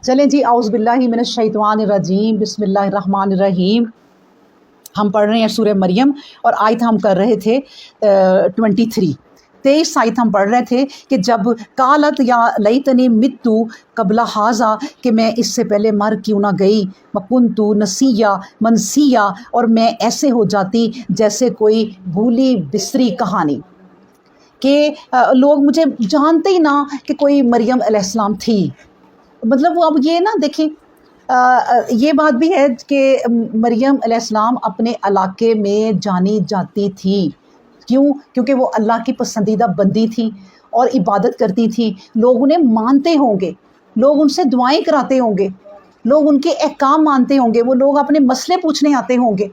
چلیں جی، اعوذ باللہ من الشیطان الرجیم، بسم اللہ الرحمن الرحیم۔ ہم پڑھ رہے ہیں سورہ مریم اور آیت ہم کر رہے تھے 23 آیت ہم پڑھ رہے تھے کہ جب قالت یا لیتنی متو قبل ھذا، کہ میں اس سے پہلے مر کیوں نہ گئی، وکنت نسیا منسیا، اور میں ایسے ہو جاتی جیسے کوئی بھولی بسری کہانی، کہ لوگ مجھے جانتے ہی نہ کہ کوئی مریم علیہ السلام تھی۔ مطلب وہ اب یہ نہ دیکھیں، یہ بات بھی ہے کہ مریم علیہ السلام اپنے علاقے میں جانی جاتی تھی، کیونکہ وہ اللہ کی پسندیدہ بندی تھی اور عبادت کرتی تھی، لوگ انہیں مانتے ہوں گے، لوگ ان سے دعائیں کراتے ہوں گے، لوگ ان کے احکام مانتے ہوں گے، وہ لوگ اپنے مسئلے پوچھنے آتے ہوں گے۔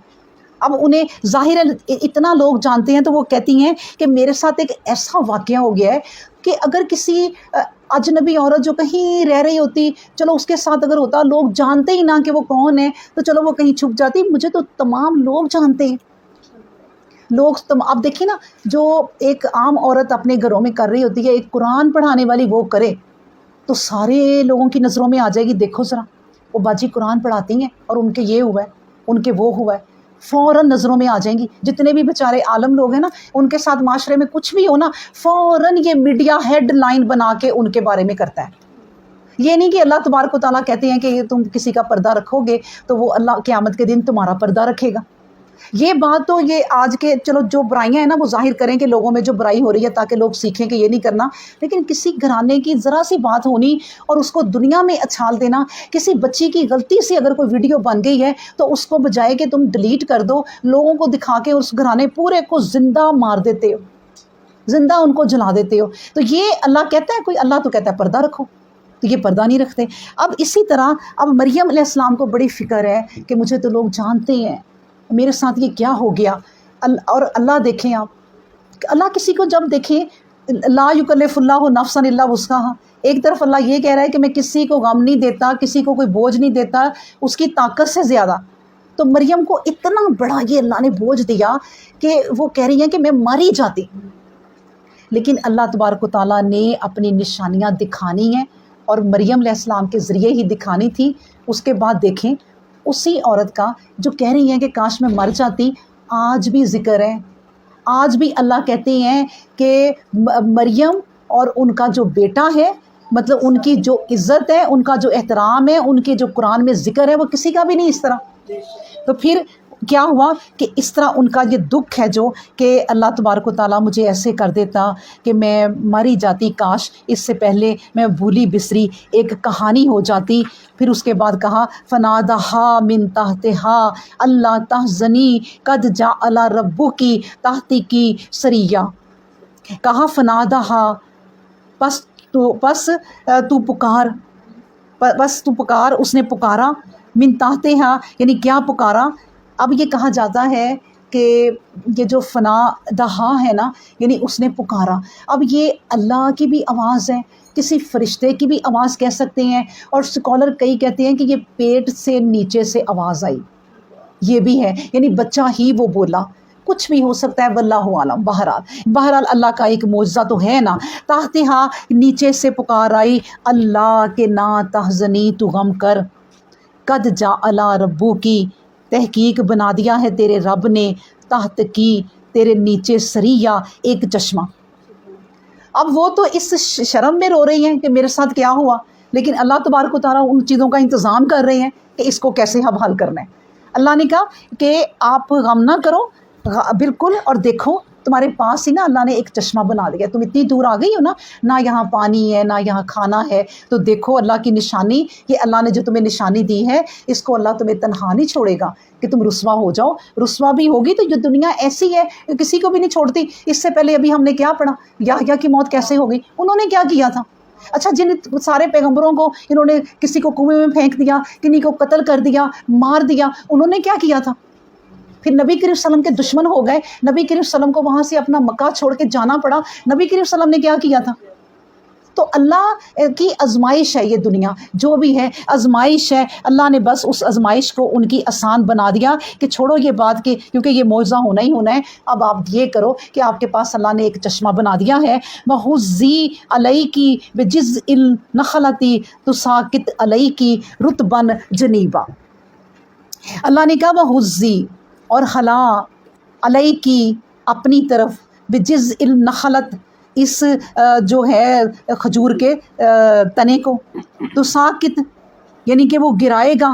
اب انہیں ظاہر اتنا لوگ جانتے ہیں تو وہ کہتی ہیں کہ میرے ساتھ ایک ایسا واقعہ ہو گیا ہے کہ اگر کسی اجنبی عورت جو کہیں رہ رہی ہوتی، چلو اس کے ساتھ اگر ہوتا، لوگ جانتے ہی نہ کہ وہ کون ہے تو چلو وہ کہیں چھپ جاتی، مجھے تو تمام لوگ جانتے ہیں۔ اب دیکھیں نا، جو ایک عام عورت اپنے گھروں میں کر رہی ہوتی ہے، ایک قرآن پڑھانے والی وہ کرے تو سارے لوگوں کی نظروں میں آ جائے گی، دیکھو ذرا وہ باجی قرآن پڑھاتی ہیں اور ان کے یہ ہوا ہے، ان کے وہ ہوا ہے، فوراً نظروں میں آ جائیں گی۔ جتنے بھی بیچارے عالم لوگ ہیں نا، ان کے ساتھ معاشرے میں کچھ بھی ہو نا، فوراً یہ میڈیا ہیڈ لائن بنا کے ان کے بارے میں کرتا ہے۔ یہ نہیں کہ اللہ تبارک و تعالیٰ کہتے ہیں کہ تم کسی کا پردہ رکھو گے تو وہ اللہ قیامت کے دن تمہارا پردہ رکھے گا۔ یہ بات تو یہ آج کے چلو جو برائیاں ہیں نا وہ ظاہر کریں کہ لوگوں میں جو برائی ہو رہی ہے تاکہ لوگ سیکھیں کہ یہ نہیں کرنا، لیکن کسی گھرانے کی ذرا سی بات ہونی اور اس کو دنیا میں اچھال دینا، کسی بچی کی غلطی سے اگر کوئی ویڈیو بن گئی ہے تو اس کو بجائے کہ تم ڈیلیٹ کر دو، لوگوں کو دکھا کے اس گھرانے پورے کو زندہ مار دیتے ہو، زندہ ان کو جلا دیتے ہو۔ تو یہ اللہ کہتا ہے، کوئی اللہ تو کہتا ہے پردہ رکھو، تو یہ پردہ نہیں رکھتے۔ اب اسی طرح اب مریم علیہ السلام کو بڑی فکر ہے کہ مجھے تو لوگ جانتے ہیں، میرے ساتھ یہ کیا ہو گیا۔ اور اللہ دیکھیں، آپ اللہ کسی کو جب دیکھیں، لا یکلف اللہ نفسا الا وسعہا، ایک طرف اللہ یہ کہہ رہا ہے کہ میں کسی کو غم نہیں دیتا، کسی کو کوئی بوجھ نہیں دیتا اس کی طاقت سے زیادہ، تو مریم کو اتنا بڑا یہ اللہ نے بوجھ دیا کہ وہ کہہ رہی ہیں کہ میں مر ہی جاتی، لیکن اللہ تبارک و تعالیٰ نے اپنی نشانیاں دکھانی ہیں اور مریم علیہ السلام کے ذریعے ہی دکھانی تھی۔ اس کے بعد دیکھیں اسی عورت کا جو کہہ رہی ہیں کہ کاش میں مر جاتی، آج بھی ذکر ہے، آج بھی اللہ کہتے ہیں کہ مریم اور ان کا جو بیٹا ہے، مطلب ان کی جو عزت ہے، ان کا جو احترام ہے، ان کے جو قرآن میں ذکر ہے، وہ کسی کا بھی نہیں اس طرح۔ تو پھر کیا ہوا کہ اس طرح ان کا یہ دکھ ہے جو کہ اللہ تبارک و تعالیٰ مجھے ایسے کر دیتا کہ میں مر ہی جاتی، کاش اس سے پہلے میں بھولی بسری ایک کہانی ہو جاتی۔ پھر اس کے بعد کہا فنادہا من تحتہا اللہ تحزنی قد جعل ربکی تحتکی سریا، کہا فنادہا، پس تو پکار، اس نے پکارا، من تحتہا یعنی کیا پکارا۔ اب یہ کہا جاتا ہے کہ یہ جو فنا دہا ہے نا، یعنی اس نے پکارا، اب یہ اللہ کی بھی آواز ہے، کسی فرشتے کی بھی آواز کہہ سکتے ہیں، اور سکولر کئی کہتے ہیں کہ یہ پیٹ سے نیچے سے آواز آئی، یہ بھی ہے، یعنی بچہ ہی وہ بولا، کچھ بھی ہو سکتا ہے، واللہ عالم۔ بہرحال اللہ کا ایک معجزہ تو ہے نا۔ تحتہا نیچے سے پکار آئی، اللہ کے نا تحزنی، تو غم کر، قد جعل ربکی، تحقیق بنا دیا ہے تیرے رب نے، تحت کی، تیرے نیچے، سریا، ایک چشمہ۔ اب وہ تو اس شرم میں رو رہی ہیں کہ میرے ساتھ کیا ہوا، لیکن اللہ تبارک و تعالیٰ ان چیزوں کا انتظام کر رہے ہیں کہ اس کو کیسے حل کرنا ہے۔ اللہ نے کہا کہ آپ غم نہ کرو، بالکل، اور دیکھو تمہارے پاس ہی نا اللہ نے ایک چشمہ بنا دیا، تم اتنی دور آ گئی ہو نا، نہ یہاں پانی ہے نہ یہاں کھانا ہے، تو دیکھو اللہ کی نشانی، یہ اللہ نے جو تمہیں نشانی دی ہے، اس کو اللہ تمہیں تنہا نہیں چھوڑے گا کہ تم رسوا ہو جاؤ، رسوا بھی ہوگی تو یہ دنیا ایسی ہے کسی کو بھی نہیں چھوڑتی۔ اس سے پہلے ابھی ہم نے کیا پڑھا، یحییٰ کی موت کیسے ہو گئی، انہوں نے کیا کیا تھا؟ اچھا، جن سارے پیغمبروں کو انہوں نے کسی کو کنویں میں پھینک دیا، کنہیں کو قتل کر دیا، مار دیا، انہوں نے کیا کیا تھا؟ پھر نبی کریم صلی اللہ علیہ وسلم کے دشمن ہو گئے، نبی کریم صلی اللہ علیہ وسلم کو وہاں سے اپنا مکہ چھوڑ کے جانا پڑا، نبی کریم صلی اللہ علیہ وسلم نے کیا کیا تھا؟ تو اللہ کی آزمائش ہے یہ دنیا، جو بھی ہے آزمائش ہے، اللہ نے بس اس آزمائش کو ان کی آسان بنا دیا کہ چھوڑو یہ بات کہ کیونکہ یہ معجزہ ہونا ہی ہونا ہے، اب آپ یہ کرو کہ آپ کے پاس اللہ نے ایک چشمہ بنا دیا ہے، وَحُزِّي عَلَيْكِ بِجِذْعِ النَّخْلَةِ تُسَاقِطْ عَلَيْكِ رُطْبًا جَنِيًّا۔ اللہ نے کہا وَحُزِّي، اور ہلا عَلَيْكِ اپنی طرف، بِجِذْعِ النَّخْلَةِ اس جو ہے کھجور کے تنے کو، تُسَاقِطْ یعنی کہ وہ گرائے گا،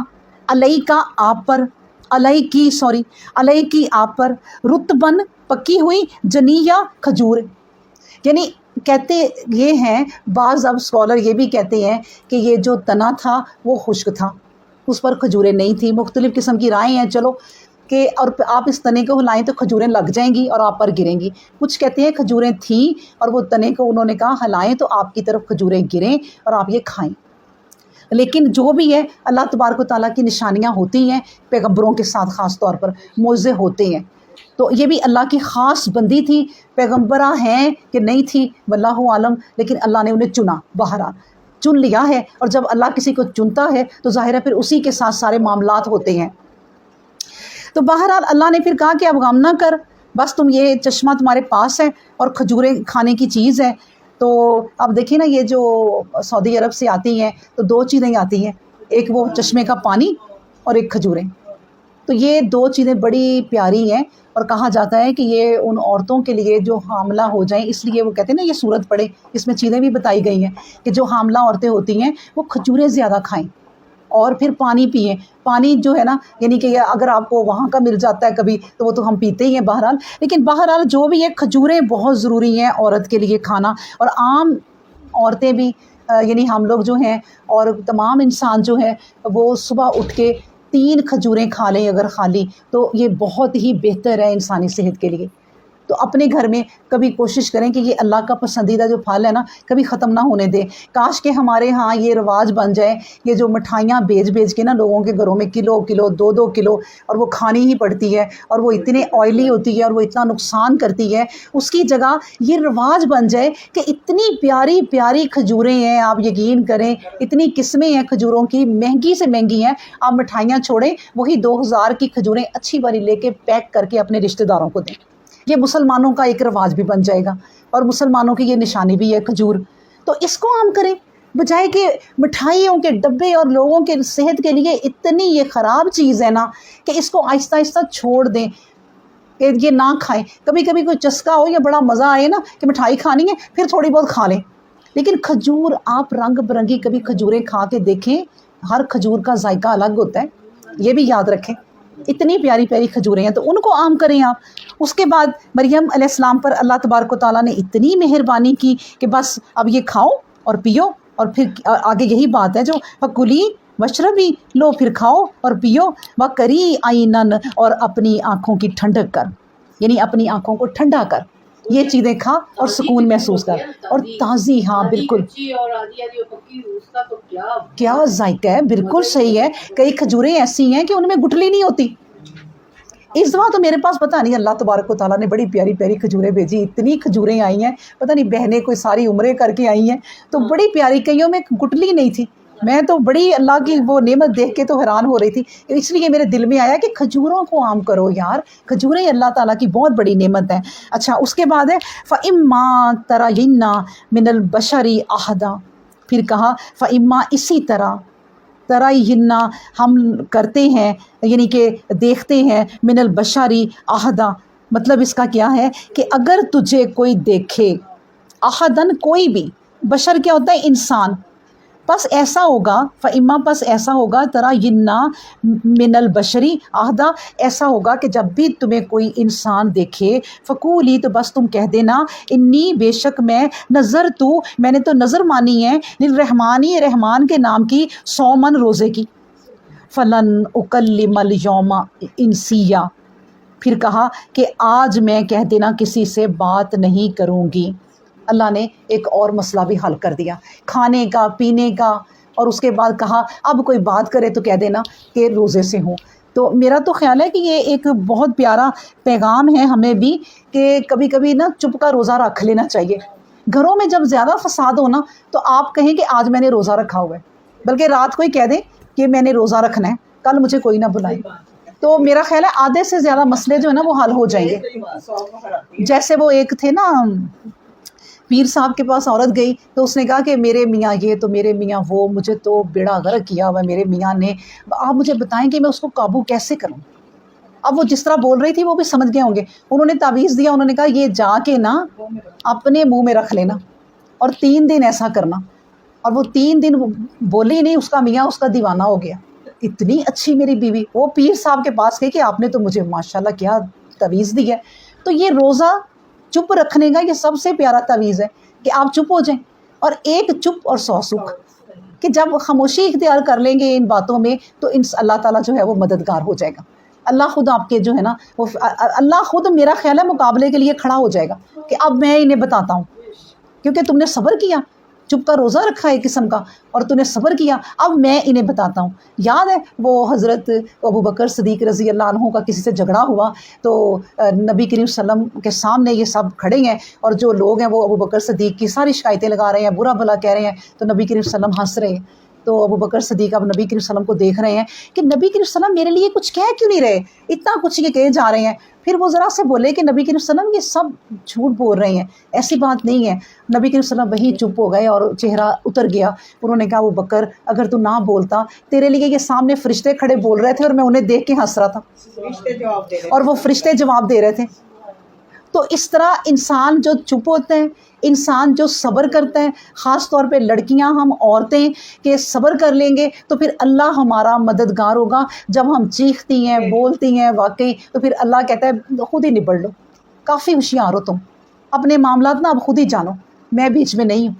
عَلَيْكَ آپ پر، عَلَيْكِ آپ پر، رُطْبًا پکی ہوئی، جنیہ کھجور، یعنی کہتے یہ ہیں بعض اب اسکالر یہ بھی کہتے ہیں کہ یہ جو تنا تھا وہ خشک تھا، اس پر کھجوریں نہیں تھیں، مختلف قسم کی رائے ہیں، چلو کہ اور آپ اس تنے کو ہلائیں تو کھجوریں لگ جائیں گی اور آپ پر گریں گی، کچھ کہتے ہیں کھجوریں تھیں اور وہ تنے کو انہوں نے کہا ہلائیں تو آپ کی طرف کھجوریں گریں اور آپ یہ کھائیں۔ لیکن جو بھی ہے اللہ تبارک و تعالیٰ کی نشانیاں ہوتی ہیں پیغمبروں کے ساتھ، خاص طور پر معجزے ہوتے ہیں، تو یہ بھی اللہ کی خاص بندی تھی، پیغمبرہ ہیں کہ نہیں تھی واللہ عالم، لیکن اللہ نے انہیں چنا، بہرحال چن لیا ہے، اور جب اللہ کسی کو چنتا ہے تو ظاہر ہے پھر اسی کے ساتھ سارے معاملات ہوتے ہیں۔ تو بہرحال اللہ نے پھر کہا کہ اب غم نہ کر، بس تم یہ چشمہ تمہارے پاس ہے اور کھجوریں کھانے کی چیز ہے۔ تو اب دیکھیں نا یہ جو سعودی عرب سے آتی ہیں تو دو چیزیں آتی ہیں، ایک وہ چشمے کا پانی اور ایک کھجوریں، تو یہ دو چیزیں بڑی پیاری ہیں، اور کہا جاتا ہے کہ یہ ان عورتوں کے لیے جو حاملہ ہو جائیں، اس لیے وہ کہتے ہیں نا یہ صورت پڑھے، اس میں چیزیں بھی بتائی گئی ہیں کہ جو حاملہ عورتیں ہوتی ہیں وہ کھجوریں زیادہ کھائیں اور پھر پانی پئیں۔ پانی جو ہے نا یعنی کہ اگر آپ کو وہاں کا مل جاتا ہے کبھی تو وہ تو ہم پیتے ہی ہیں بہرحال، لیکن بہرحال جو بھی ہے کھجوریں بہت ضروری ہیں عورت کے لیے کھانا، اور عام عورتیں بھی یعنی ہم لوگ جو ہیں اور تمام انسان جو ہیں وہ صبح اٹھ کے 3 کھجوریں کھا لیں اگر خالی، تو یہ بہت ہی بہتر ہے انسانی صحت کے لیے۔ تو اپنے گھر میں کبھی کوشش کریں کہ یہ اللہ کا پسندیدہ جو پھل ہے نا کبھی ختم نہ ہونے دیں۔ کاش کہ ہمارے ہاں یہ رواج بن جائے، یہ جو مٹھائیاں بیچ کے نا لوگوں کے گھروں میں کلو 2 کلو اور وہ کھانی ہی پڑتی ہے، اور وہ اتنے آئلی ہوتی ہے اور وہ اتنا نقصان کرتی ہے، اس کی جگہ یہ رواج بن جائے کہ اتنی پیاری پیاری کھجوریں ہیں، آپ یقین کریں اتنی قسمیں ہیں کھجوروں کی، مہنگی سے مہنگی ہیں، آپ مٹھائیاں چھوڑیں وہی 2000 کی کھجوریں اچھی والی لے کے پیک کر کے اپنے رشتہ داروں کو دیں۔ یہ مسلمانوں کا ایک رواج بھی بن جائے گا، اور مسلمانوں کی یہ نشانی بھی ہے کھجور، تو اس کو عام کریں بجائے کہ مٹھائیوں کے ڈبے، اور لوگوں کے صحت کے لیے اتنی یہ خراب چیز ہے نا کہ اس کو آہستہ آہستہ چھوڑ دیں کہ یہ نہ کھائیں۔ کبھی کبھی کوئی چسکا ہو یا بڑا مزہ آئے نا کہ مٹھائی کھانی ہے پھر تھوڑی بہت کھا لیں، لیکن کھجور آپ رنگ برنگی کبھی کھجوریں کھا کے دیکھیں، ہر کھجور کا ذائقہ الگ ہوتا ہے، یہ بھی یاد رکھیں۔ اتنی پیاری پیاری کھجوریں ہیں تو ان کو عام کریں آپ۔ اس کے بعد مریم علیہ السلام پر اللہ تبارک و تعالیٰ نے اتنی مہربانی کی کہ بس اب یہ کھاؤ اور پیو، اور پھر آگے یہی بات ہے جو فکلی وشربی، لو پھر کھاؤ اور پیو، وقری عینن، اور اپنی آنکھوں کی ٹھنڈک کر، یعنی اپنی آنکھوں کو ٹھنڈا کر، یہ چیزیں کھا اور سکون محسوس کر، اور تازی، ہاں بالکل کیا ذائقہ ہے، بالکل صحیح ہے۔ کئی کھجوریں ایسی ہیں کہ ان میں گٹلی نہیں ہوتی، اس دفعہ تو میرے پاس پتہ نہیں اللہ تبارک و تعالیٰ نے بڑی پیاری پیاری کھجوریں بھیجی، اتنی کھجوریں آئی ہیں، پتہ نہیں بہنیں کوئی ساری عمریں کر کے آئی ہیں تو بڑی پیاری، کئیوں میں گٹلی نہیں تھی، میں تو بڑی اللہ کی وہ نعمت دیکھ کے تو حیران ہو رہی تھی، اس لیے میرے دل میں آیا کہ کھجوروں کو عام کرو یار، کھجوریں اللہ تعالیٰ کی بہت بڑی نعمت ہے۔ اچھا اس کے بعد ہے فَإِمَّا تَرَيِنَّ مِنَ الْبَشَرِ أَحَدًا، پھر کہا فَإِمَّا اسی طرح، تَرَيِنَّ ہم کرتے ہیں یعنی کہ دیکھتے ہیں، من البشری احدا، مطلب اس کا کیا ہے کہ اگر تجھے کوئی دیکھے، احدن کوئی بھی، بشر کیا ہوتا ہے انسان، پس ایسا ہوگا، فإما پس ایسا ہوگا، ترین من البشری احدا، ایسا ہوگا کہ جب بھی تمہیں کوئی انسان دیکھے، فقولی تو بس تم کہہ دینا، انی بے شک میں، میں نے تو نظر مانی ہے، للرحمانی رحمان کے نام کی، صومن روزے کی، فلن اکلم الیوم انسیا، پھر کہا کہ آج میں کہہ دینا کسی سے بات نہیں کروں گی۔ اللہ نے ایک اور مسئلہ بھی حل کر دیا، کھانے کا پینے کا، اور اس کے بعد کہا اب کوئی بات کرے تو کہہ دینا کہ روزے سے ہوں۔ تو میرا تو خیال ہے کہ یہ ایک بہت پیارا پیغام ہے ہمیں بھی کہ کبھی کبھی نا چپ کا روزہ رکھ لینا چاہیے، گھروں میں جب زیادہ فساد ہو نا تو آپ کہیں کہ آج میں نے روزہ رکھا ہوا ہے، بلکہ رات کو ہی کہہ دیں کہ میں نے روزہ رکھنا ہے، کل مجھے کوئی نہ بلائے، تو میرا خیال ہے آدھے سے زیادہ مسئلے جو ہے نا وہ حل ہو جائیں گے۔ جیسے وہ ایک تھے نا پیر صاحب کے پاس عورت گئی تو اس نے کہا کہ میرے میاں یہ تو میرے میاں وہ، مجھے تو بیڑا غرق کیا ہوا ہے میرے میاں نے، آپ مجھے بتائیں کہ میں اس کو قابو کیسے کروں۔ اب وہ جس طرح بول رہی تھی وہ بھی سمجھ گئے ہوں گے، انہوں نے تعویذ دیا، انہوں نے کہا یہ جا کے نا اپنے منہ میں رکھ لینا اور 3 دن ایسا کرنا، اور وہ 3 دن بولی نہیں، اس کا میاں اس کا دیوانہ ہو گیا۔ اتنی اچھی میری بیوی، وہ پیر صاحب کے پاس گئی کہ آپ نے تو مجھے ماشاءاللہ کیا تعویذ دی ہے۔ تو یہ روزہ چپ رکھنے کا یہ سب سے پیارا تعویذ ہے کہ آپ چپ ہو جائیں، اور ایک چپ اور 100 سکھ، کہ جب خاموشی اختیار کر لیں گے ان باتوں میں تو اللہ تعالیٰ جو ہے وہ مددگار ہو جائے گا۔ اللہ خود آپ کے جو ہے نا وہ اللہ خود میرا خیال ہے مقابلے کے لیے کھڑا ہو جائے گا کہ اب میں انہیں بتاتا ہوں، کیونکہ تم نے صبر کیا، چپ کا روزہ رکھا ہے ایک قسم کا، اور تم نے صبر کیا، اب میں انہیں بتاتا ہوں۔ یاد ہے وہ حضرت ابو بکر صدیق رضی اللہ عنہ کا کسی سے جھگڑا ہوا تو نبی کریم صلی اللہ علیہ وسلم کے سامنے یہ سب کھڑے ہیں، اور جو لوگ ہیں وہ ابو بکر صدیق کی ساری شکایتیں لگا رہے ہیں، برا بھلا کہہ رہے ہیں، تو نبی کریم صلی اللہ علیہ وسلم ہنس رہے ہیں۔ تو ابو بکر صدیق اب نبی کریم صلی اللہ علیہ وسلم کو دیکھ رہے ہیں کہ نبی کریم صلی اللہ علیہ وسلم میرے لیے کچھ کہہ کیوں نہیں رہے، اتنا کچھ یہ کہے جا رہے ہیں۔ پھر وہ ذرا سے بولے کہ نبی کریم صلی اللہ علیہ وسلم یہ سب جھوٹ بول رہے ہیں، ایسی بات نہیں ہے۔ نبی کریم صلی اللہ علیہ وسلم وہی چپ ہو گئے اور چہرہ اتر گیا۔ انہوں نے کہا ابو بکر اگر تو نہ بولتا، تیرے لیے یہ سامنے فرشتے کھڑے بول رہے تھے اور میں انہیں دیکھ کے ہنس رہا تھا، اور وہ فرشتے جواب دے رہے تھے۔ تو اس طرح انسان جو چپ ہوتے ہیں، انسان جو صبر کرتا ہے، خاص طور پہ لڑکیاں ہم عورتیں کہ صبر کر لیں گے تو پھر اللہ ہمارا مددگار ہوگا۔ جب ہم چیختی ہیں بولتی ہیں واقعی تو پھر اللہ کہتا ہے خود ہی نبڑ لو، کافی ہوشیار ہو تم، اپنے معاملات نا اب خود ہی جانو، میں بیچ میں نہیں ہوں۔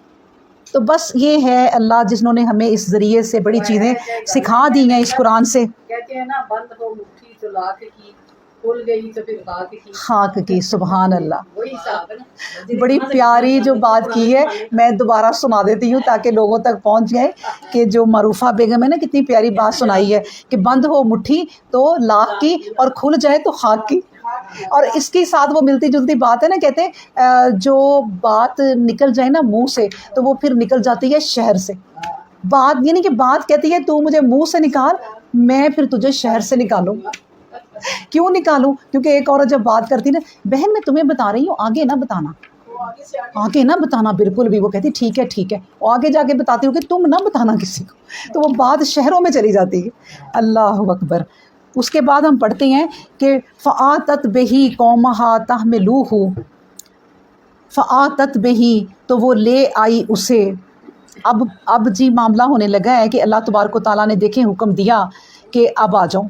تو بس یہ ہے اللہ جنہوں نے ہمیں اس ذریعے سے بڑی چیزیں سکھا دی ہیں اس قرآن سے۔ کہتے ہیں نا بند ہو مٹھی تو لاکھ کی، کھل گئی تو پھر خاک کی، سبحان اللہ۔ وہی حساب ہے نا۔ بڑی پیاری جو بات کی ہے، میں دوبارہ سنا دیتی ہوں تاکہ لوگوں تک پہنچ جائے کہ جو معروفہ بیگم ہے نا کتنی پیاری بات سنائی ہے کہ بند ہو مٹھی تو لاکھ کی اور کھل جائے تو خاک کی۔ اور اس کے ساتھ وہ ملتی جلتی بات ہے نا، کہتے ہیں جو بات نکل جائے نا منہ سے تو وہ پھر نکل جاتی ہے شہر سے۔ بات یعنی کہ بات کہتی ہے تو مجھے منہ سے نکال، میں پھر تجھے شہر سے نکالوں۔ کیوں نکالوں؟ کیونکہ ایک عورت جب بات کرتی نا، بہن میں تمہیں بتا رہی ہوں آگے نہ بتانا، آگے نہ بتانا بالکل بھی، وہ کہتی ٹھیک ہے ٹھیک ہے، اور آگے جا کے بتاتی ہوں کہ تم نہ بتانا کسی کو، تو وہ بات شہروں میں چلی جاتی ہے۔ اللہ اکبر۔ اس کے بعد ہم پڑھتے ہیں کہ فآتت بہی قومہا تحملوہ، فآتت بہی تو وہ لے آئی اسے۔ اب جی معاملہ ہونے لگا ہے کہ اللہ تبارک و تعالیٰ نے دیکھیں حکم دیا کہ اب آ جاؤ،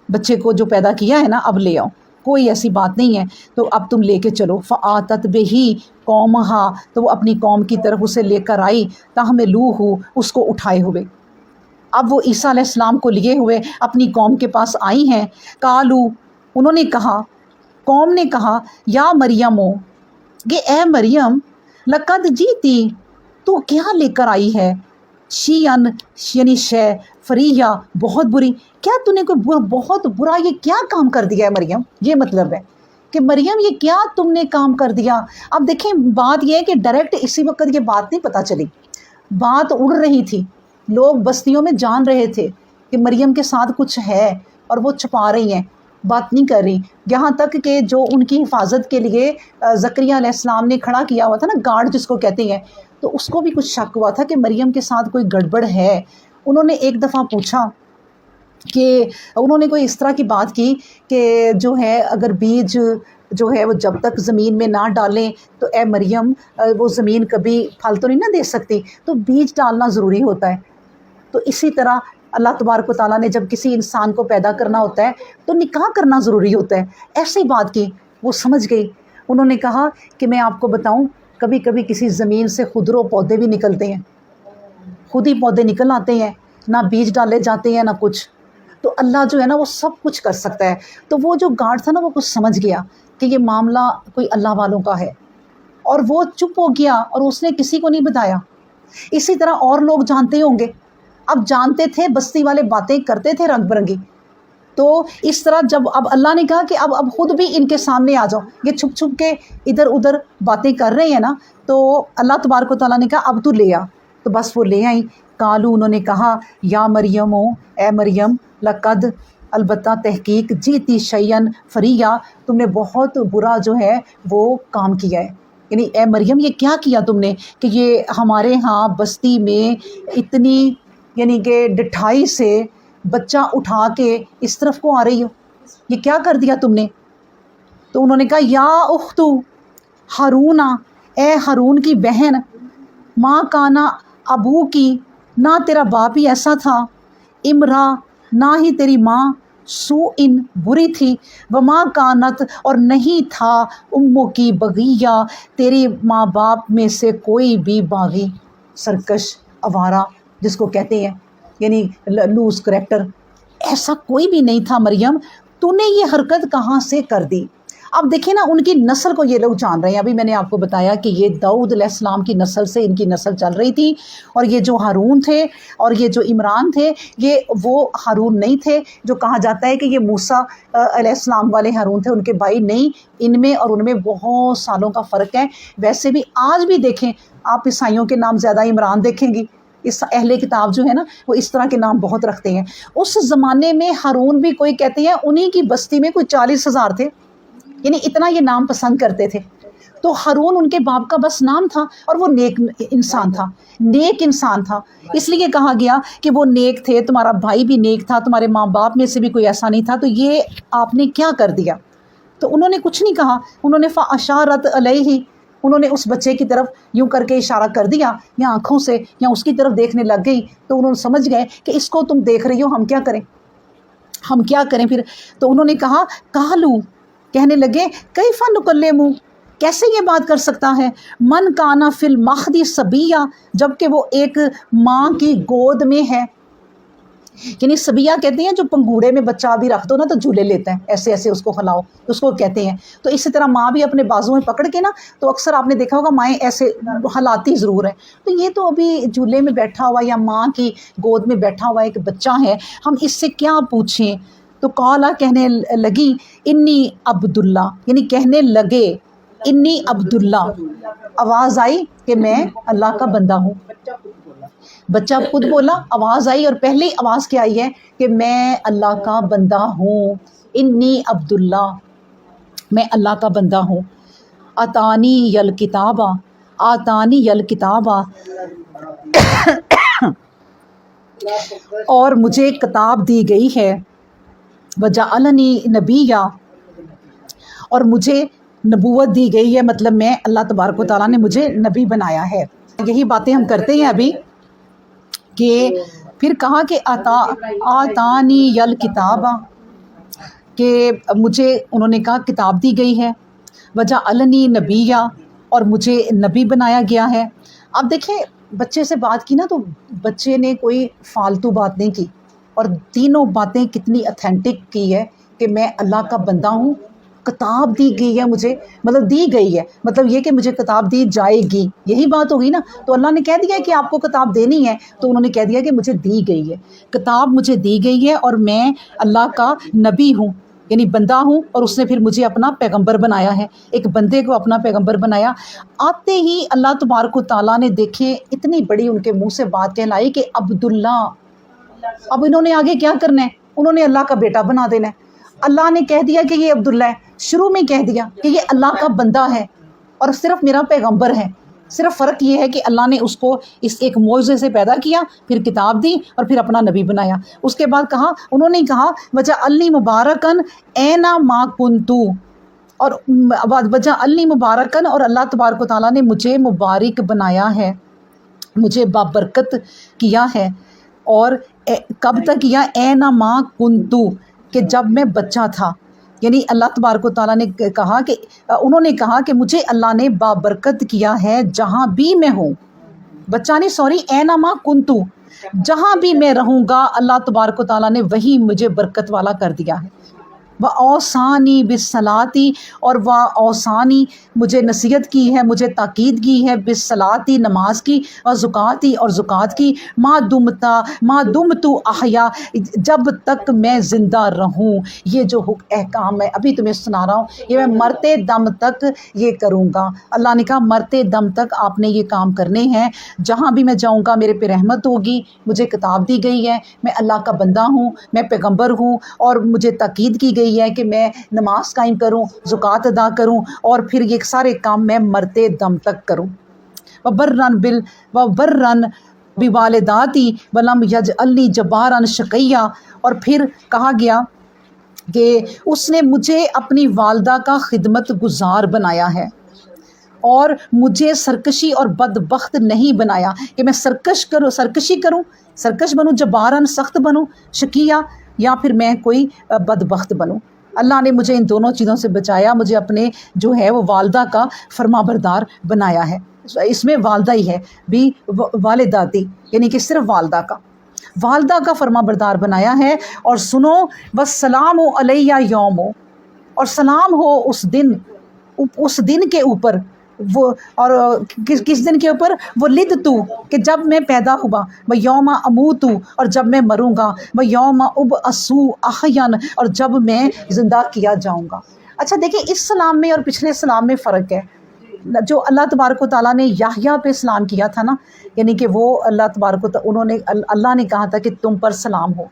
بچے کو جو پیدا کیا ہے نا اب لے آؤ، کوئی ایسی بات نہیں ہے، تو اب تم لے کے چلو۔ فآتت بہی قومہا تو وہ اپنی قوم کی طرف اسے لے کر آئی، تحملوہ اس کو اٹھائے ہوئے۔ اب وہ عیسیٰ علیہ السلام کو لیے ہوئے اپنی قوم کے پاس آئی ہیں۔ قالو انہوں نے کہا، قوم نے کہا، یا مریم ہو کہ اے مریم، لقد جیتی تو کیا لے کر آئی ہے، شیئن یعنی شے، فریہ بہت بری، کیا تو نے کوئی بہت برا یہ کیا کام کر دیا ہے مریم؟ یہ مطلب ہے کہ مریم یہ کیا تم نے کام کر دیا۔ اب دیکھیں بات یہ ہے کہ ڈائریکٹ اسی وقت یہ بات نہیں پتہ چلی، بات اڑ رہی تھی، لوگ بستیوں میں جان رہے تھے کہ مریم کے ساتھ کچھ ہے اور وہ چھپا رہی ہیں، بات نہیں کر رہی، یہاں تک کہ جو ان کی حفاظت کے لیے زکریا علیہ السلام نے کھڑا کیا ہوا تھا نا، گارڈ جس کو کہتے ہیں، تو اس کو بھی کچھ شک ہوا تھا کہ مریم کے ساتھ کوئی گڑبڑ ہے۔ انہوں نے ایک دفعہ پوچھا کہ انہوں نے کوئی اس طرح کی بات کی کہ جو ہے اگر بیج جو ہے وہ جب تک زمین میں نہ ڈالیں تو اے مریم وہ زمین کبھی پھل تو نہیں نہ دے سکتی، تو بیج ڈالنا ضروری ہوتا ہے۔ تو اسی طرح اللہ تبارک و تعالیٰ نے جب کسی انسان کو پیدا کرنا ہوتا ہے تو نکاح کرنا ضروری ہوتا ہے۔ ایسی بات کی، وہ سمجھ گئی۔ انہوں نے کہا کہ میں آپ کو بتاؤں، کبھی کبھی کسی زمین سے خودرو پودے بھی نکلتے ہیں، خود ہی پودے نکل آتے ہیں، نہ بیج ڈالے جاتے ہیں نہ کچھ، تو اللہ جو ہے نا وہ سب کچھ کر سکتا ہے۔ تو وہ جو گارڈ تھا نا وہ کچھ سمجھ گیا کہ یہ معاملہ کوئی اللہ والوں کا ہے، اور وہ چپ ہو گیا اور اس نے کسی کو نہیں بتایا۔ اسی طرح اور لوگ جانتے ہوں گے، اب جانتے تھے، بستی والے باتیں کرتے تھے رنگ برنگی، تو اس طرح جب اب اللہ نے کہا کہ اب خود بھی ان کے سامنے آ جاؤ، یہ چھپ چھپ کے ادھر ادھر باتیں کر رہے ہیں نا، تو اللہ تبارک و تعالیٰ نے کہا اب تو لے آ، تو بس وہ لے آئیں۔ قالو، انہوں نے کہا یا مریم، اے مریم، لقد، البتہ تحقیق، جیتی شیئن فریا، تم نے بہت برا جو ہے وہ کام کیا ہے، یعنی اے مریم یہ کیا کیا تم نے کہ یہ ہمارے ہاں بستی میں اتنی یعنی کہ ڈٹھائی سے بچہ اٹھا کے اس طرف کو آ رہی ہو، یہ کیا کر دیا تم نے؟ تو انہوں نے کہا یا اختو ہارون، اے ہارون کی بہن، ماں کانا ابو کی، نہ تیرا باپ ہی ایسا تھا، امرا، نہ ہی تیری ماں، سو ان بری تھی، وما کانت، اور نہیں تھا، امو کی بغیہ، تیری ماں باپ میں سے کوئی بھی باغی، سرکش، آوارہ جس کو کہتے ہیں، یعنی لوز کریکٹر، ایسا کوئی بھی نہیں تھا مریم، تو نے یہ حرکت کہاں سے کر دی؟ اب دیکھیں نا ان کی نسل کو یہ لوگ جان رہے ہیں، ابھی میں نے آپ کو بتایا کہ یہ داؤد علیہ السلام کی نسل سے ان کی نسل چل رہی تھی، اور یہ جو ہارون تھے اور یہ جو عمران تھے یہ وہ ہارون نہیں تھے جو کہا جاتا ہے کہ یہ موسیٰ علیہ السلام والے ہارون تھے، ان کے بھائی نہیں، ان میں اور ان میں بہت سالوں کا فرق ہے۔ ویسے بھی آج بھی دیکھیں آپ عیسائیوں کے نام زیادہ عمران دیکھیں گی، اس اہل کتاب جو ہے نا وہ اس طرح کے نام بہت رکھتے ہیں۔ اس زمانے میں ہارون بھی کوئی کہتے ہیں انہی کی بستی میں کوئی 40,000 تھے، یعنی اتنا یہ نام پسند کرتے تھے، تو ہارون ان کے باپ کا بس نام تھا، اور وہ نیک انسان تھا، نیک انسان تھا، اس لیے کہا گیا کہ وہ نیک تھے، تمہارا بھائی بھی نیک تھا، تمہارے ماں باپ میں سے بھی کوئی ایسا نہیں تھا، تو یہ آپ نے کیا کر دیا؟ تو انہوں نے کچھ نہیں کہا، انہوں نے فاشارت علیہ، انہوں نے اس بچے کی طرف یوں کر کے اشارہ کر دیا یا آنکھوں سے یا اس کی طرف دیکھنے لگ گئی، تو انہوں نے سمجھ گئے کہ اس کو تم دیکھ رہی ہو، ہم کیا کریں، ہم کیا کریں پھر؟ تو انہوں نے کہا قالو، کہنے لگے کیف نکلم، کیسے یہ بات کر سکتا ہے، من کانا فی المہد صبیہ، جب کہ وہ ایک ماں کی گود میں ہے، یعنی صبیہ کہتے ہیں جو پنگوڑے میں بچہ بھی رکھ دو نا تو جھولے لیتا ہے، ایسے ایسے اس کو ہلاؤ تو اس کو کہتے ہیں، تو اسی طرح ماں بھی اپنے بازو میں پکڑ کے نا، تو اکثر آپ نے دیکھا ہوگا مائیں ایسے ہلاتی ضرور ہیں، تو یہ تو ابھی جھولے میں بیٹھا ہوا یا ماں کی گود میں بیٹھا ہوا ایک بچہ ہے، ہم اس سے کیا پوچھیں؟ تو قالا، کہنے لگی، انی عبداللہ، یعنی کہنے لگے انی عبداللہ، آواز آئی کہ میں اللہ کا بندہ ہوں، بچہ خود بولا، آواز آئی، اور پہلی آواز کیا آئی ہے کہ میں اللہ کا بندہ ہوں، انی عبداللہ، میں اللہ کا بندہ ہوں، آتانی الکتابہ، آتانی الکتابہ، اور مجھے کتاب دی گئی ہے، وجعلنی نبیہ، اور مجھے نبوت دی گئی ہے، مطلب میں اللہ تبارک و تعالیٰ نے مجھے نبی بنایا ہے۔ یہی باتیں ہم کرتے ہیں ابھی کہ پھر کہا کہ آتانی الکتابہ، کہ مجھے انہوں نے کہا کتاب دی گئی ہے، وجعلنی نبیہ، اور مجھے نبی بنایا گیا ہے۔ اب دیکھیں بچے سے بات کی نا تو بچے نے کوئی فالتو بات نہیں کی، اور تینوں باتیں کتنی اتھینٹک کی ہے کہ میں اللہ کا بندہ ہوں، کتاب دی گئی ہے مجھے، مطلب دی گئی ہے، مطلب یہ کہ مجھے کتاب دی جائے گی، یہی بات ہوگی نا، تو اللہ نے کہہ دیا کہ آپ کو کتاب دینی ہے، تو انہوں نے کہہ دیا کہ مجھے دی گئی ہے، کتاب مجھے دی گئی ہے، اور میں اللہ کا نبی ہوں، یعنی بندہ ہوں، اور اس نے پھر مجھے اپنا پیغمبر بنایا ہے، ایک بندے کو اپنا پیغمبر بنایا۔ آتے ہی اللہ تبارک و تعالیٰ نے دیکھیں اتنی بڑی ان کے منہ سے بات کہلائی کہ عبداللہ، اب انہوں نے آگے کیا کرنا ہے، انہوں نے اللہ کا بیٹا بنا دینا ہے۔ اللہ نے کہہ دیا کہ یہ عبداللہ ہے، شروع میں کہہ دیا کہ یہ اللہ کا بندہ ہے اور صرف میرا پیغمبر ہے، صرف فرق یہ ہے کہ اللہ نے اس کو اس ایک معجزے سے پیدا کیا، پھر کتاب دی، اور پھر اپنا نبی بنایا۔ اس کے بعد کہا، انہوں نے کہا وجعلنی مبارکن اینا ما کنتو، اور وجعلنی مبارکن، اور اللہ تبارک و تعالیٰ نے مجھے مبارک بنایا ہے، مجھے بابرکت کیا ہے، اور کب تک کیا، اینا ما کنتو، کہ جب میں بچہ تھا، یعنی اللہ تبارک و تعالیٰ نے کہا کہ انہوں نے کہا کہ مجھے اللہ نے بابرکت کیا ہے جہاں بھی میں ہوں، بچہ نہیں، سوری، اینا ما کنتو، جہاں بھی میں رہوں گا اللہ تبارک و تعالیٰ نے وہی مجھے برکت والا کر دیا ہے۔ و اوصانی بالصلاتی، اور و اوصانی مجھے نصیحت کی ہے، مجھے تاکید کی ہے، بالصلاتی نماز کی، اور زکاتی اور زکوٰۃ کی، ما دمت احیا جب تک میں زندہ رہوں۔ یہ جو احکام میں ابھی تمہیں سنا رہا ہوں یہ میں مرتے دم تک یہ کروں گا۔ اللہ نے کہا مرتے دم تک آپ نے یہ کام کرنے ہیں، جہاں بھی میں جاؤں گا میرے پہ رحمت ہوگی، مجھے کتاب دی گئی ہے، میں اللہ کا بندہ ہوں، میں پیغمبر ہوں، اور مجھے تاکید کی گئی ہے کہ میں نماز قائم کروں، زکوٰۃ ادا کروں، اور پھر یہ سارے کام میں مرتے دم تک کروں۔ وبرن بوالداتی ولم یجعلنی جبارا شقیا، اور پھر کہا گیا کہ اس نے مجھے اپنی والدہ کا خدمت گزار بنایا ہے، اور مجھے سرکشی اور بدبخت نہیں بنایا کہ میں سرکشی کروں، سرکش بنوں، جبارن سخت بنوں، شقیہ یا پھر میں کوئی بدبخت بنوں۔ اللہ نے مجھے ان دونوں چیزوں سے بچایا، مجھے اپنے جو ہے وہ والدہ کا فرما بردار بنایا ہے۔ اس میں والدہ ہی ہے بھی والداتی، یعنی کہ صرف والدہ کا فرما بردار بنایا ہے۔ اور سنو، والسلام علیہ یوم، اور سلام ہو اس دن کے اوپر، وہ اور کس دن کے اوپر، وہ لدتو کہ جب میں پیدا ہوا، وہ یوم اموتو اور جب میں مروں گا، وہ یوم ابعثو احیاً اور جب میں زندہ کیا جاؤں گا۔ اچھا دیکھیں، اس سلام میں اور پچھلے سلام میں فرق ہے۔ جو اللہ تبارک و تعالیٰ نے یحییٰ پہ سلام کیا تھا نا، یعنی کہ وہ اللہ تبارک و تعالیٰ اللہ نے کہا تھا کہ تم پر سلام ہو،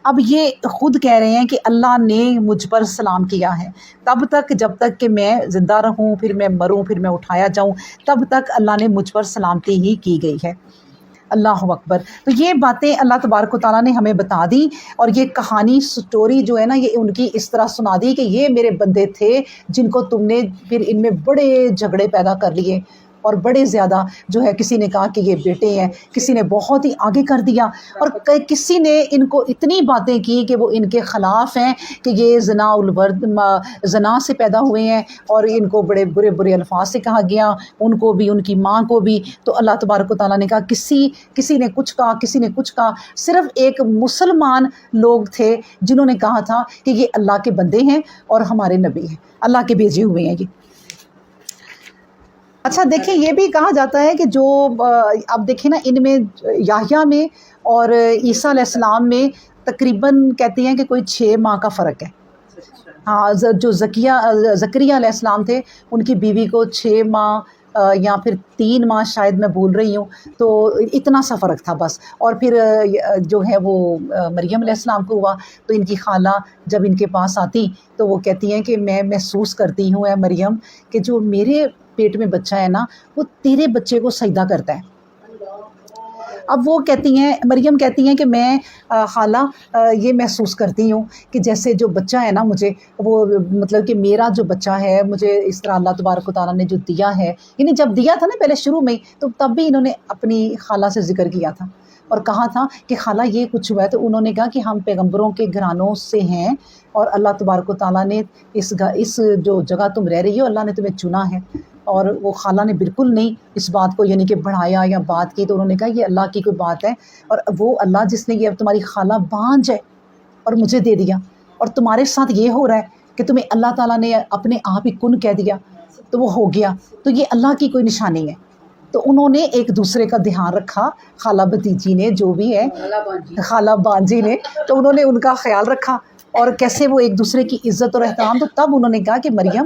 اب یہ خود کہہ رہے ہیں کہ اللہ نے مجھ پر سلام کیا ہے، تب تک جب تک کہ میں زندہ رہوں، پھر میں مروں، پھر میں اٹھایا جاؤں، تب تک اللہ نے مجھ پر سلامتی ہی کی گئی ہے۔ اللہ اکبر۔ تو یہ باتیں اللہ تبارک و تعالیٰ نے ہمیں بتا دی، اور یہ کہانی سٹوری جو ہے نا، یہ ان کی اس طرح سنا دی کہ یہ میرے بندے تھے جن کو تم نے پھر ان میں بڑے جھگڑے پیدا کر لیے، اور بڑے زیادہ جو ہے، کسی نے کہا کہ یہ بیٹے ہیں، کسی نے بہت ہی آگے کر دیا، اور کسی نے ان کو اتنی باتیں کی کہ وہ ان کے خلاف ہیں کہ یہ زنا سے پیدا ہوئے ہیں، اور ان کو بڑے برے برے الفاظ سے کہا گیا، ان کو بھی، ان کی ماں کو بھی۔ تو اللہ تبارک و تعالیٰ نے کہا کسی نے کچھ کہا، کسی نے کچھ کہا، صرف ایک مسلمان لوگ تھے جنہوں نے کہا تھا کہ یہ اللہ کے بندے ہیں اور ہمارے نبی ہیں، اللہ کے بھیجے ہوئے ہیں یہ۔ اچھا دیکھیں، یہ بھی کہا جاتا ہے کہ جو اب دیکھیں نا، ان میں یحییٰ میں اور عیسیٰ علیہ السلام میں تقریباً کہتے ہیں کہ کوئی 6 ماہ کا فرق ہے۔ ہاں، جو زکریا علیہ السلام تھے، ان کی بیوی کو 6 ماہ یا پھر 3 ماہ شاید، میں بھول رہی ہوں، تو اتنا سا فرق تھا بس۔ اور پھر جو ہے وہ مریم علیہ السلام کو ہوا، تو ان کی خالہ جب ان کے پاس آتی تو وہ کہتی ہیں کہ میں محسوس کرتی ہوں اے مریم کہ جو میرے پیٹ میں بچہ ہے نا، وہ تیرے بچے کو سجدہ کرتا ہے۔ اب وہ کہتی ہیں، مریم کہتی ہیں کہ میں خالہ یہ محسوس کرتی ہوں کہ جیسے جو بچہ ہے نا مجھے، وہ مطلب کہ میرا جو بچہ ہے، مجھے اس طرح اللہ تبارک و تعالیٰ نے جو دیا ہے، یعنی جب دیا تھا نا پہلے شروع میں، تو تب بھی انہوں نے اپنی خالہ سے ذکر کیا تھا اور کہا تھا کہ خالہ یہ کچھ ہوا ہے، تو انہوں نے کہا کہ ہم پیغمبروں کے گھرانوں سے ہیں، اور اللہ تبارک و تعالیٰ نے اس جو جگہ تم رہ رہی ہو، اللہ نے تمہیں چنا ہے۔ اور وہ خالہ نے بالکل نہیں اس بات کو یعنی کہ بڑھایا یا بات کی، تو انہوں نے کہا یہ اللہ کی کوئی بات ہے، اور وہ اللہ جس نے یہ اب تمہاری خالہ بانجھ ہے اور مجھے دے دیا، اور تمہارے ساتھ یہ ہو رہا ہے کہ تمہیں اللہ تعالیٰ نے اپنے آپ ہی کن کہہ دیا، تو وہ ہو گیا، تو یہ اللہ کی کوئی نشانی ہے۔ تو انہوں نے ایک دوسرے کا دھیان رکھا، خالہ بھتیجی نے، جو بھی ہے خالہ بانجی نے، تو انہوں نے ان کا خیال رکھا، اور کیسے وہ ایک دوسرے کی عزت اور احترام۔ تو تب انہوں نے کہا کہ مریم،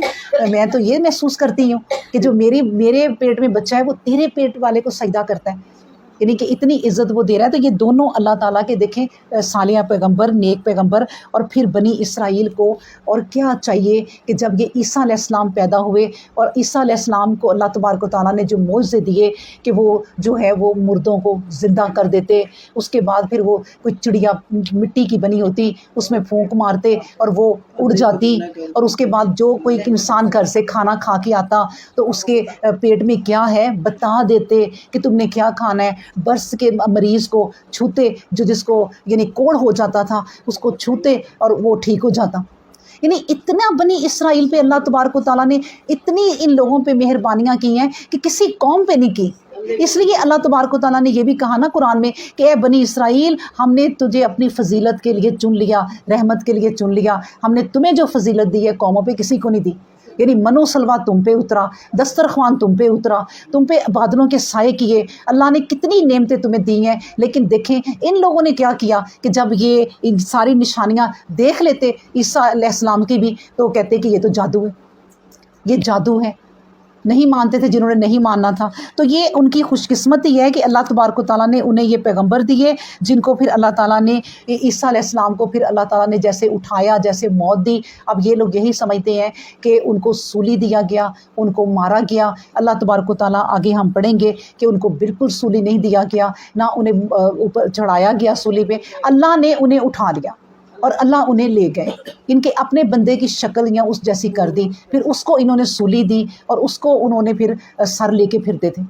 میں تو یہ محسوس کرتی ہوں کہ جو میرے پیٹ میں بچہ ہے، وہ تیرے پیٹ والے کو سجدہ کرتا ہے، یعنی کہ اتنی عزت وہ دے رہا ہے۔ تو یہ دونوں اللہ تعالیٰ کے دیکھیں صالح پیغمبر، نیک پیغمبر، اور پھر بنی اسرائیل کو اور کیا چاہیے کہ جب یہ عیسیٰ علیہ السلام پیدا ہوئے، اور عیسیٰ علیہ السلام کو اللہ تبارک و تعالیٰ نے جو معجزے دیے کہ وہ جو ہے وہ مردوں کو زندہ کر دیتے، اس کے بعد پھر وہ کوئی چڑیا مٹی کی بنی ہوتی، اس میں پھونک مارتے اور وہ اڑ جاتی، اور اس کے بعد جو کوئی انسان گھر سے کھانا کھا کے آتا تو اس کے پیٹ میں کیا ہے بتا دیتے کہ تم نے کیا کھانا ہے۔ برس کے مریض کو چھوتے، جس کو یعنی کوڑ ہو جاتا تھا، اس کو چھوتے اور وہ ٹھیک ہو جاتا۔ یعنی اتنا بنی اسرائیل پہ اللہ تبارک و تعالیٰ نے اتنی ان لوگوں پہ مہربانیاں کی ہیں کہ کسی قوم پہ نہیں کی۔ اس لیے اللہ تبارک و تعالیٰ نے یہ بھی کہا نا قرآن میں کہ اے بنی اسرائیل، ہم نے تجھے اپنی فضیلت کے لیے چن لیا، رحمت کے لیے چن لیا، ہم نے تمہیں جو فضیلت دی ہے قوموں پہ کسی کو نہیں دی، یعنی منو سلوا تم پہ اترا، دسترخوان تم پہ اترا، تم پہ بادلوں کے سائے کیے، اللہ نے کتنی نعمتیں تمہیں دی ہیں۔ لیکن دیکھیں ان لوگوں نے کیا کیا کہ جب یہ ان ساری نشانیاں دیکھ لیتے عیسیٰ علیہ السلام کی بھی، تو کہتے کہ یہ تو جادو ہے، یہ جادو ہے، نہیں مانتے تھے جنہوں نے نہیں ماننا تھا۔ تو یہ ان کی خوش قسمتی ہے کہ اللہ تبارک و تعالیٰ نے انہیں یہ پیغمبر دیے جن کو پھر اللہ تعالیٰ نے عیسیٰ علیہ السلام کو پھر اللہ تعالیٰ نے جیسے اٹھایا، جیسے موت دی۔ اب یہ لوگ یہی سمجھتے ہیں کہ ان کو سولی دیا گیا، ان کو مارا گیا۔ اللہ تبارک و تعالیٰ آگے ہم پڑھیں گے کہ ان کو بالکل سولی نہیں دیا گیا، نہ انہیں اوپر چڑھایا گیا سولی پہ، اللہ نے انہیں اٹھا لیا اور اللہ انہیں لے گئے، ان کے اپنے بندے کی شکل یا اس جیسی کر دی، پھر اس کو انہوں نے سولی دی اور اس کو انہوں نے پھر سر لے کے پھرتے تھے۔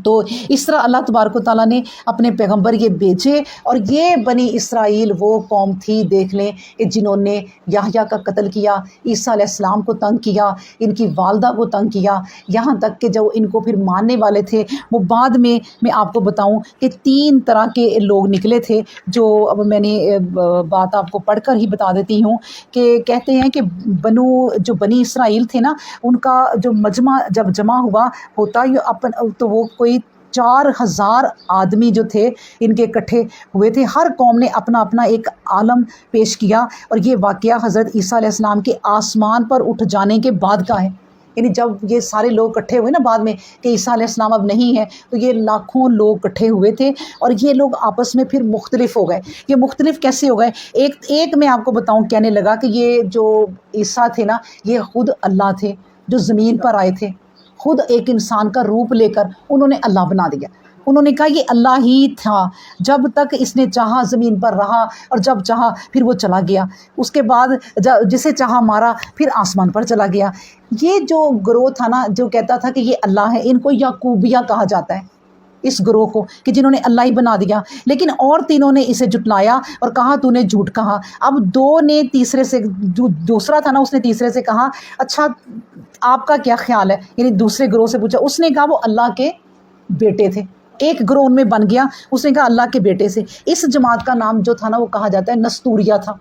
تو اس طرح اللہ تبارک و تعالیٰ نے اپنے پیغمبر یہ بھیجے، اور یہ بنی اسرائیل وہ قوم تھی، دیکھ لیں، کہ جنہوں نے یحییٰ کا قتل کیا، عیسیٰ علیہ السلام کو تنگ کیا، ان کی والدہ کو تنگ کیا، یہاں تک کہ جو ان کو پھر ماننے والے تھے وہ بعد میں آپ کو بتاؤں کہ 3 طرح کے لوگ نکلے تھے، جو اب میں نے بات آپ کو پڑھ کر ہی بتا دیتی ہوں کہ کہتے ہیں کہ جو بنی اسرائیل تھے نا، ان کا جو مجمع جب جمع ہوا ہوتا تو وہ کوئی 4000 آدمی جو تھے ان کے اکٹھے ہوئے تھے۔ ہر قوم نے اپنا اپنا ایک عالم پیش کیا، اور یہ واقعہ حضرت عیسیٰ علیہ السلام کے آسمان پر اٹھ جانے کے بعد کا ہے۔ یعنی جب یہ سارے لوگ اکٹھے ہوئے نا بعد میں کہ عیسیٰ علیہ السلام اب نہیں ہے، تو یہ لاکھوں لوگ اکٹھے ہوئے تھے، اور یہ لوگ آپس میں پھر مختلف ہو گئے۔ یہ مختلف کیسے ہو گئے؟ ایک میں آپ کو بتاؤں، کہنے لگا کہ یہ جو عیسیٰ تھے نا، یہ خود اللہ تھے جو زمین پر آئے تھے، خود ایک انسان کا روپ لے کر انہوں نے اللہ بنا دیا۔ انہوں نے کہا یہ اللہ ہی تھا، جب تک اس نے چاہا زمین پر رہا، اور جب چاہا پھر وہ چلا گیا، اس کے بعد جسے چاہا مارا، پھر آسمان پر چلا گیا۔ یہ جو گروہ تھا نا جو کہتا تھا کہ یہ اللہ ہے، ان کو یعقوبیہ کہا جاتا ہے، اس گروہ کو، کہ جنہوں نے اللہ ہی بنا دیا۔ لیکن اور تینوں نے اسے جھٹلایا اور کہا تو نے جھوٹ کہا۔ اب جو دوسرا تھا نا، اس نے تیسرے سے کہا اچھا آپ کا کیا خیال ہے، یعنی دوسرے گروہ سے پوچھا، اس نے کہا وہ اللہ کے بیٹے تھے۔ ایک گروہ ان میں بن گیا، اس نے کہا اللہ کے بیٹے سے۔ اس جماعت کا نام جو تھا نا وہ کہا جاتا ہے نستوریہ تھا۔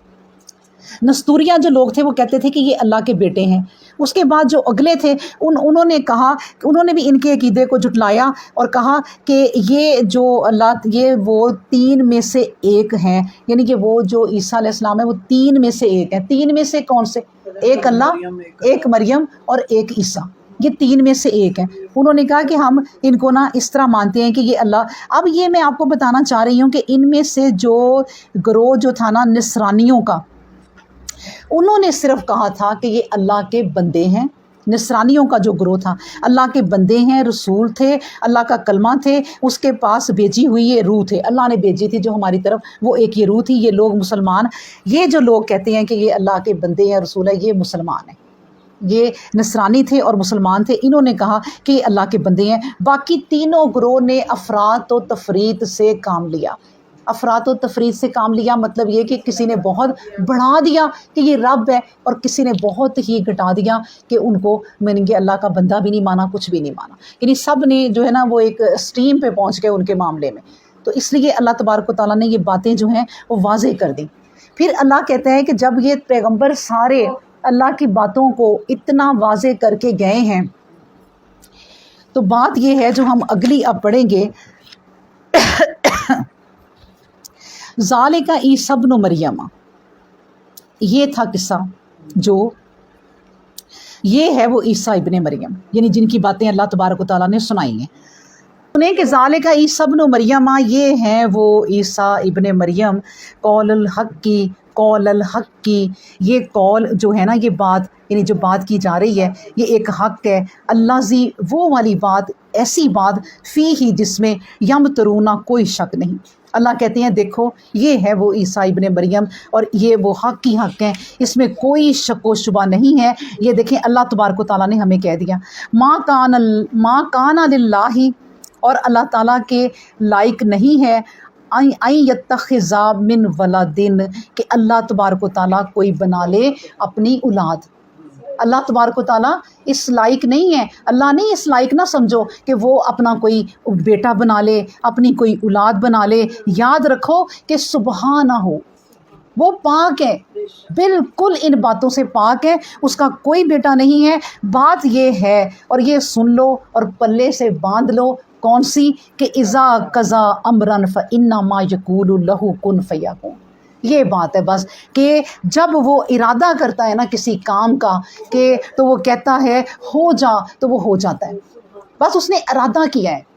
نستوریہ جو لوگ تھے وہ کہتے تھے کہ یہ اللہ کے بیٹے ہیں۔ اس کے بعد جو اگلے تھے انہوں نے کہا، انہوں نے بھی ان کے عقیدے کو جھٹلایا اور کہا کہ یہ جو اللہ، یہ وہ 3 میں سے ایک ہیں، یعنی کہ وہ جو عیسیٰ علیہ السلام ہے وہ 3 میں سے ایک ہیں۔ 3 میں سے کون سے؟ ایک اللہ، ایک مریم اور ایک عیسیٰ، یہ 3 میں سے ایک ہیں۔ انہوں نے کہا کہ ہم ان کو نا اس طرح مانتے ہیں کہ یہ اللہ۔ اب یہ میں آپ کو بتانا چاہ رہی ہوں کہ ان میں سے جو گروہ جو تھا نا نصرانیوں کا، انہوں نے صرف کہا تھا کہ یہ اللہ کے بندے ہیں۔ نصرانیوں کا جو گروہ تھا، اللہ کے بندے ہیں، رسول تھے، اللہ کا کلمہ تھے، اس کے پاس بھیجی ہوئی یہ روح تھے، اللہ نے بھیجی تھی جو ہماری طرف، وہ ایک یہ روح تھی۔ یہ لوگ مسلمان، یہ جو لوگ کہتے ہیں کہ یہ اللہ کے بندے ہیں، رسول ہے، یہ مسلمان ہیں۔ یہ نصرانی تھے اور مسلمان تھے، انہوں نے کہا کہ یہ اللہ کے بندے ہیں۔ باقی تینوں گروہ نے افراط و تفریط سے کام لیا۔ افراط و تفریط سے کام لیا مطلب یہ کہ کسی نے بہت بڑھا دیا کہ یہ رب ہے، اور کسی نے بہت ہی گھٹا دیا کہ ان کو میں نے اللہ کا بندہ بھی نہیں مانا، کچھ بھی نہیں مانا۔ یعنی سب نے جو ہے نا وہ ایک اسٹریم پہ پہنچ گئے ان کے معاملے میں۔ تو اس لیے اللہ تبارک و تعالیٰ نے یہ باتیں جو ہیں وہ واضح کر دیں۔ پھر اللہ کہتے ہیں کہ جب یہ پیغمبر سارے اللہ کی باتوں کو اتنا واضح کر کے گئے ہیں، تو بات یہ ہے جو ہم اگلی اب پڑھیں گے، ذالک عیسی ابن مریم، یہ تھا قصہ جو یہ ہے وہ عیسیٰ ابن مریم، یعنی جن کی باتیں اللہ تبارک و تعالیٰ نے سنائی ہیں۔ انہیں کہ ذالک عیسی ابن مریم، یہ ہیں وہ عیسیٰ ابن مریم، قول الحق کی، یہ قول جو ہے نا، یہ بات یعنی جو بات کی جا رہی ہے یہ ایک حق ہے، اللہ زی، وہ والی بات، ایسی بات، فی ہی جس میں یمترونا، کوئی شک نہیں۔ اللہ کہتے ہیں دیکھو یہ ہے وہ عیسیٰ ابن مریم، اور یہ وہ حق کی حق ہیں، اس میں کوئی شک و شبہ نہیں ہے۔ یہ دیکھیں اللہ تبارک و تعالیٰ نے ہمیں کہہ دیا ما کان للہ، اور اللہ تعالیٰ کے لائق نہیں ہے ان یتخذ من ولدن، کہ اللہ تبارک و تعالیٰ کوئی بنا لے اپنی اولاد۔ اللہ تبارک و تعالیٰ اس لائق نہیں ہے. اللہ نہیں اس لائق نہ سمجھو کہ وہ اپنا کوئی بیٹا بنا لے, اپنی کوئی اولاد بنا لے. یاد رکھو کہ سبحانہ ہو, وہ پاک ہے, بالکل ان باتوں سے پاک ہے, اس کا کوئی بیٹا نہیں ہے. بات یہ ہے, اور یہ سن لو اور پلے سے باندھ لو, کون سی, کہ اذا قضا امرا فانما یقول لہ کن فیکون. یہ بات ہے بس, کہ جب وہ ارادہ کرتا ہے نا کسی کام کا, کہ تو وہ کہتا ہے ہو جا, تو وہ ہو جاتا ہے. بس اس نے ارادہ کیا ہے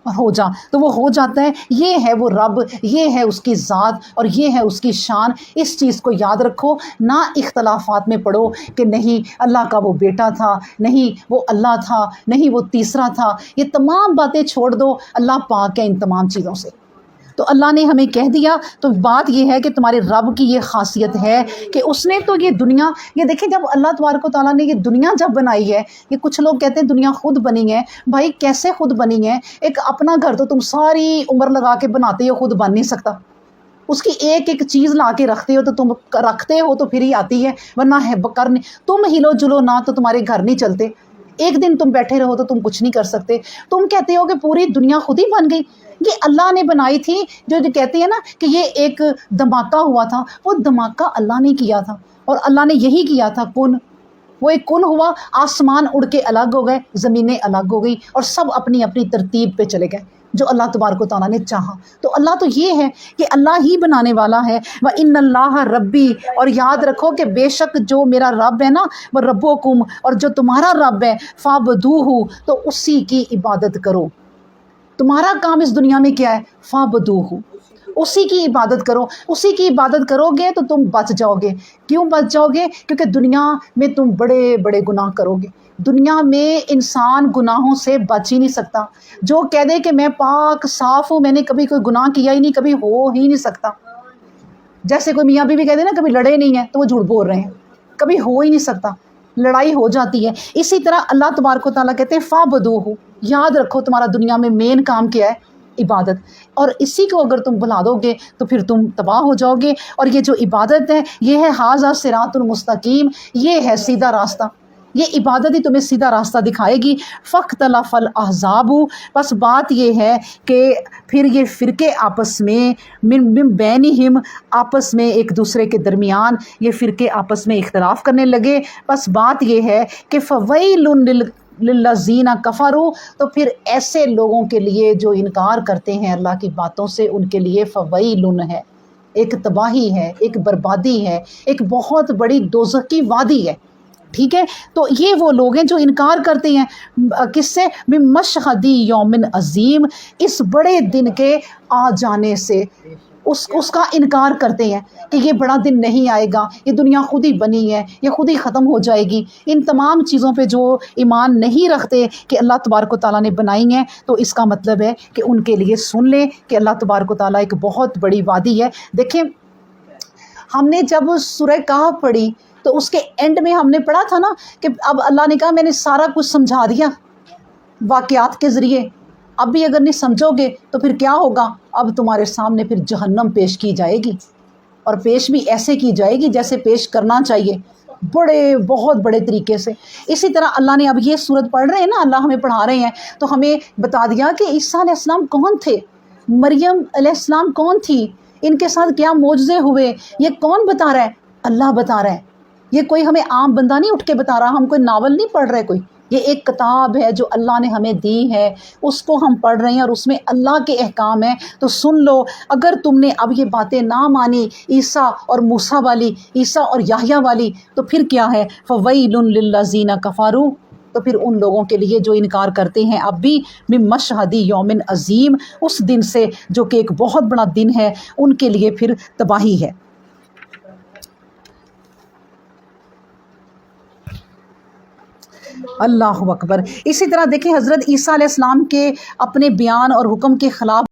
اور ہو جا تو وہ ہو جاتا ہے. یہ ہے وہ رب, یہ ہے اس کی ذات اور یہ ہے اس کی شان. اس چیز کو یاد رکھو, نہ اختلافات میں پڑھو کہ نہیں اللہ کا وہ بیٹا تھا, نہیں وہ اللہ تھا, نہیں وہ تیسرا تھا. یہ تمام باتیں چھوڑ دو, اللہ پاک ہے ان تمام چیزوں سے. تو اللہ نے ہمیں کہہ دیا. تو بات یہ ہے کہ تمہارے رب کی یہ خاصیت ہے کہ اس نے تو یہ دنیا, یہ دیکھیں جب اللہ تبارک و تعالیٰ نے یہ دنیا جب بنائی ہے, یہ کچھ لوگ کہتے ہیں دنیا خود بنی ہے. بھائی کیسے خود بنی ہے؟ ایک اپنا گھر تو تم ساری عمر لگا کے بناتے ہو, خود بن نہیں سکتا. اس کی ایک ایک چیز لا کے رکھتے ہو تو تم رکھتے ہو تو پھر ہی آتی ہے, ورنہ ہے کرنے تم ہلو جلو نہ تو تمہارے گھر نہیں چلتے. ایک دن تم بیٹھے رہو تو تم کچھ نہیں کر سکتے. تم کہتے ہو کہ پوری دنیا خود ہی بن گئی. یہ اللہ نے بنائی تھی. جو کہتے ہیں نا کہ یہ ایک دھماکہ ہوا تھا, وہ دھماکہ اللہ نے کیا تھا, اور اللہ نے یہی کیا تھا کن. وہ ایک کن ہوا, آسمان اڑ کے الگ ہو گئے, زمینیں الگ ہو گئی, اور سب اپنی اپنی ترتیب پہ چلے گئے جو اللہ تبارک و تعالیٰ نے چاہا. تو اللہ تو یہ ہے کہ اللہ ہی بنانے والا ہے. وَإِنَّ اللَّهَ رَبِّي, اور یاد رکھو کہ بے شک جو میرا رب ہے نا, وہ ربکم, اور جو تمہارا رب ہے, فَعْبُدُوهُ, تو اسی کی عبادت کرو. تمہارا کام اس دنیا میں کیا ہے؟ فَعْبُدُوهُ, اسی کی عبادت کرو. اسی کی عبادت کرو گے تو تم بچ جاؤ گے. کیوں بچ جاؤ گے؟ کیونکہ دنیا میں تم بڑے بڑے گناہ کرو گے. دنیا میں انسان گناہوں سے بچ ہی نہیں سکتا. جو کہہ دے کہ میں پاک صاف ہوں, میں نے کبھی کوئی گناہ کیا ہی نہیں, کبھی ہو ہی نہیں سکتا. جیسے کوئی میاں بیوی کہہ دے نا کبھی لڑے نہیں ہیں, تو وہ جھوٹ بول رہے ہیں. کبھی ہو ہی نہیں سکتا, لڑائی ہو جاتی ہے. اسی طرح اللہ تبارک و تعالیٰ کہتے ہیں فَعْبُدُوهُ, یاد رکھو تمہارا دنیا میں مین کام کیا ہے؟ عبادت. اور اسی کو اگر تم بھلا دو گے تو پھر تم تباہ ہو جاؤ گے. اور یہ جو عبادت ہے یہ ہے ھذا صراط المستقیم, یہ ہے سیدھا راستہ. یہ عبادت ہی تمہیں سیدھا راستہ دکھائے گی. فاختلف الاحزاب, بس بات یہ ہے کہ پھر یہ فرقے آپس میں من بینہم, آپس میں ایک دوسرے کے درمیان یہ فرقے آپس میں اختلاف کرنے لگے. بس بات یہ ہے کہ فویل للذین کفروا, تو پھر ایسے لوگوں کے لیے جو انکار کرتے ہیں اللہ کی باتوں سے, ان کے لیے فویل ہے, ایک تباہی ہے, ایک بربادی ہے, ایک بہت بڑی دوزخ کی وادی ہے. ٹھیک ہے, تو یہ وہ لوگ ہیں جو انکار کرتے ہیں کس سے؟ من مشہد یوم عظیم, اس بڑے دن کے آ جانے سے. اس کا انکار کرتے ہیں کہ یہ بڑا دن نہیں آئے گا, یہ دنیا خود ہی بنی ہے, یہ خود ہی ختم ہو جائے گی. ان تمام چیزوں پہ جو ایمان نہیں رکھتے کہ اللہ تبارک و تعالیٰ نے بنائی ہیں, تو اس کا مطلب ہے کہ ان کے لیے سن لیں کہ اللہ تبارک و تعالیٰ ایک بہت بڑی وادی ہے. دیکھیں ہم نے جب سورہ کہف پڑھی تو اس کے اینڈ میں ہم نے پڑھا تھا نا کہ اب اللہ نے کہا میں نے سارا کچھ سمجھا دیا واقعات کے ذریعے. اب بھی اگر نہیں سمجھو گے تو پھر کیا ہوگا؟ اب تمہارے سامنے پھر جہنم پیش کی جائے گی, اور پیش بھی ایسے کی جائے گی جیسے پیش کرنا چاہیے, بڑے بہت بڑے طریقے سے. اسی طرح اللہ نے اب یہ سورت پڑھ رہے ہیں نا, اللہ ہمیں پڑھا رہے ہیں, تو ہمیں بتا دیا کہ عیسیٰ علیہ السلام کون تھے, مریم علیہ السلام کون تھی, ان کے ساتھ کیا معجزے ہوئے, یہ کون بتا رہا ہے؟ اللہ بتا رہا ہے. یہ کوئی ہمیں عام بندہ نہیں اٹھ کے بتا رہا, ہم کوئی ناول نہیں پڑھ رہے کوئی. یہ ایک کتاب ہے جو اللہ نے ہمیں دی ہے, اس کو ہم پڑھ رہے ہیں, اور اس میں اللہ کے احکام ہیں. تو سن لو, اگر تم نے اب یہ باتیں نہ مانی عیسیٰ اور موسیٰ والی, عیسیٰ اور یحییٰ والی, تو پھر کیا ہے؟ فویل للذین کفروا, تو پھر ان لوگوں کے لیے جو انکار کرتے ہیں اب بھی من مشہد یوم عظیم, اس دن سے جو کہ ایک بہت بڑا دن ہے, ان کے لیے پھر تباہی ہے. اللہ اکبر. اسی طرح دیکھیں حضرت عیسیٰ علیہ السلام کے اپنے بیان اور حکم کے خلاف